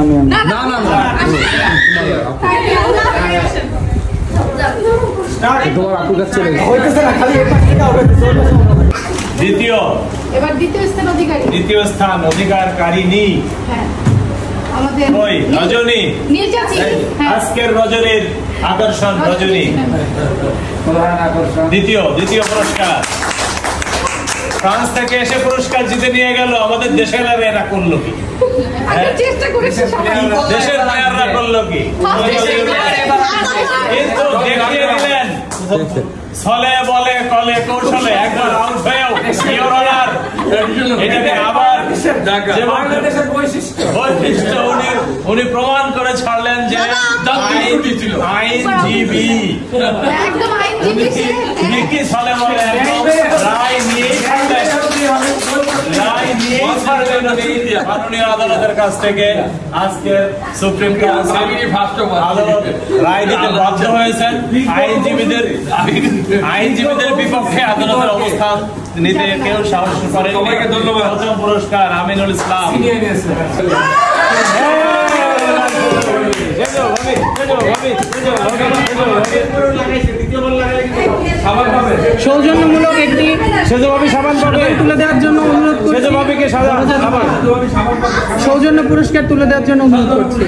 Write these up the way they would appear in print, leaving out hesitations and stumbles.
আমি না না না তোমার আপু কাছে চলে হইতেছে না, খালি এই পাশ থেকে হবে। দ্বিতীয় স্থান অধিকারকারিনী আমাদের ওই রজনী আজকের রজনীর আকর্ষণ রজনী দ্বিতীয় পুরস্কার ফ্রান্স থেকে এসে পুরস্কার জিতে নিয়ে গেল। আমাদের দেশের এরা করলো কি? দেশের মায়েরা করলো কি? কিন্তু দেখিয়ে দিলেন ছলে বলে কলে কৌশলে একবার আউট হয়েও এটাকে আবার বৈশিষ্ট্য উনি প্রমাণ করে ছাড়লেন যে আইনজীবী কি ছলে বলে রায় নিয়েই মাননীয় আদালতের কাছ থেকে আজকে সুপ্রিম কাউন্সিল আদালত রায় দিতে বাধ্য হয়েছেন। আইনজীবীদের বিপক্ষে আদালতের অবস্থান নিতে কেউ সাহস করেন। সবাইকে ধন্যবাদ। প্রথম পুরস্কার আমিনুল ইসলাম। সৌজন্যমূলক একটি সেজভাবে সাবান তুলে দেওয়ার জন্য অনুরোধ করছি। সৌজন্য পুরস্কার তুলে দেওয়ার জন্য অনুরোধ করছি।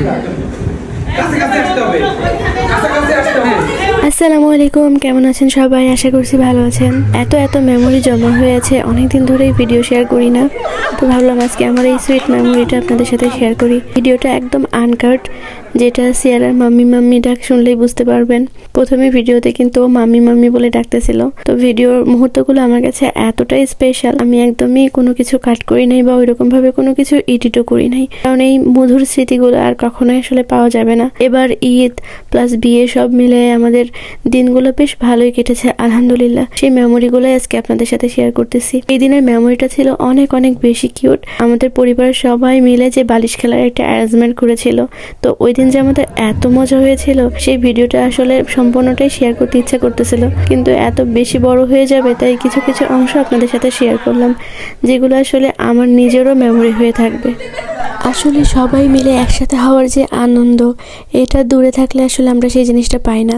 আসসালামু আলাইকুম, কেমন আছেন সবাই? আশা করছি ভালো আছেন। এত মেমোরি জমা হয়েছে, অনেকদিন ধরেই ভিডিও শেয়ার করি না, তো ভাবলাম আজকে আমার এই সুইট মেমোরিটা আপনাদের সাথে শেয়ার করি। ভিডিওটা একদম আনকাট, যেটা সিয়ারার মাম্মি ডাক শুনলেই বুঝতে পারবেন। প্রথমে ভিডিওতে কিন্তু মাম্মি বলে ডাকতেছিল। তো ভিডিওর মুহূর্তগুলো আমার কাছে এতটাই স্পেশাল, আমি একদমই কোনো কিছু কাট করি নাই বা ওইরকম ভাবে কোনো কিছু এডিটও করি নাই, কারণ এই মধুর স্মৃতিগুলো আর কখনোই আসলে পাওয়া যাবে না। এবার ঈদ প্লাস বিয়ে সব মিলে আমাদের দিনগুলো বেশ ভালোই কেটেছে আলহামদুলিল্লাহ। সেই মেমোরিগুলো আজকে আপনাদের সাথে শেয়ার করতেছি। এই দিনের মেমোরিটা ছিল অনেক বেশি কিউট। আমাদের পরিবারের সবাই মিলে যে বালিশ খেলার একটা অ্যারেঞ্জমেন্ট করেছিল, তো ওই দিন যে আমাদের এত মজা হয়েছিল, সেই ভিডিওটা আসলে সম্পূর্ণটাই শেয়ার করতে ইচ্ছা করতেছিল, কিন্তু এত বেশি বড় হয়ে যাবে, তাই কিছু অংশ আপনাদের সাথে শেয়ার করলাম, যেগুলো আসলে আমার নিজেরও মেমোরি হয়ে থাকবে। আসলে সবাই মিলে একসাথে হওয়ার যে আনন্দ, এটা দূরে থাকলে আসলে আমরা সেই জিনিসটা পাই না।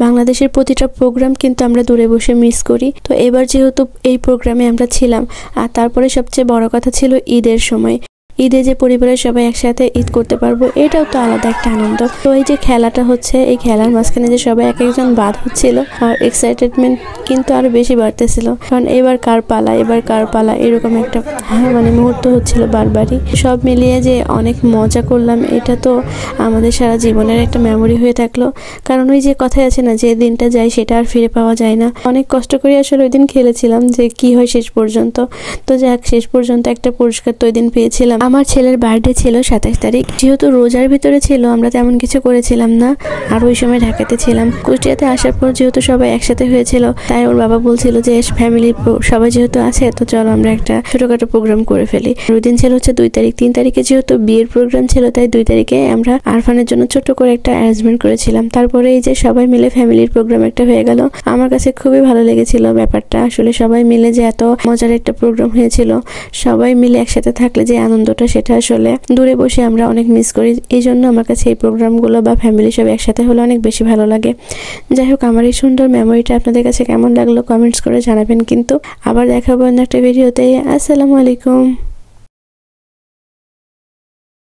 বাংলাদেশের প্রতিটা প্রোগ্রাম কিন্তু আমরা দূরে বসে মিস করি। তো এবার যেহেতু এই প্রোগ্রামে আমরা ছিলাম, আর তারপরে সবচেয়ে বড় কথা ছিল ঈদের সময়। ঈদে যে পরিবারের সবাই একসাথে ঈদ করতে পারবো, এটাও তো আলাদা একটা আনন্দ। তো এই যে খেলাটা হচ্ছে, এই খেলার মাঝখানে যে সবাই এক একজন বাদ হচ্ছিল, আর এক্সাইটেডমেন্ট কিন্তু আরো বেশি বাড়তেছিল, কারণ এবার কার পালা এরকম একটা মুহূর্ত হচ্ছিল বারবারই। সব মিলিয়ে যে অনেক মজা করলাম, এটা তো আমাদের সারা জীবনের একটা মেমোরি হয়ে থাকলো। কারণ ওই যে কথাই আছে না, যে দিনটা যায় সেটা আর ফিরে পাওয়া যায় না। অনেক কষ্ট করে আসলে ওই দিন খেলেছিলাম, যে কি হয় শেষ পর্যন্ত। তো যাক, শেষ পর্যন্ত একটা পুরস্কার তো ওই দিন পেয়েছিলাম। আমার ছেলের বার্থডে ছিল 27 তারিখ, যেহেতু রোজার ভিতরে ছিল, আমরা তেমন কিছু করেছিলাম না। আর ওই সময় ঢাকাতে ছিলাম। কুষ্টিয়াতে আসার পর যেহেতু সবাই একসাথে হয়েছিল, তাই ওর বাবা বলছিল যে ফ্যামিলির সবাই যেহেতু আছে, তো চলো আমরা একটা ছোটখাটো প্রোগ্রাম করে ফেলি। ওই দিন ছিল হচ্ছে 2 তারিখ। 3 তারিখে যেহেতু বিয়ের প্রোগ্রাম ছিল, তাই 2 তারিখে আমরা আরফানের জন্য ছোট্ট করে একটা অ্যারেঞ্জমেন্ট করেছিলাম। তারপরে এই যে সবাই মিলে ফ্যামিলির প্রোগ্রাম একটা হয়ে গেল, আমার কাছে খুবই ভালো লেগেছিল ব্যাপারটা। আসলে সবাই মিলে যে এত মজার একটা প্রোগ্রাম হয়েছিল, সবাই মিলে একসাথে থাকলে যে আনন্দটা, সেটা আসলে দূরে বসে আমরা অনেক মিস করি। এই জন্য আমার কাছে এই প্রোগ্রামগুলো বা ফ্যামিলি সব একসাথে হলে অনেক বেশি ভালো লাগে। যাই হোক, আমার এই সুন্দর মেমোরিটা আপনাদের কাছে কেমন লাগলো কমেন্টস করে জানাবেন। কিন্তু আবার দেখাবো অন্য একটা ভিডিওতে। আসসালামু আলাইকুম।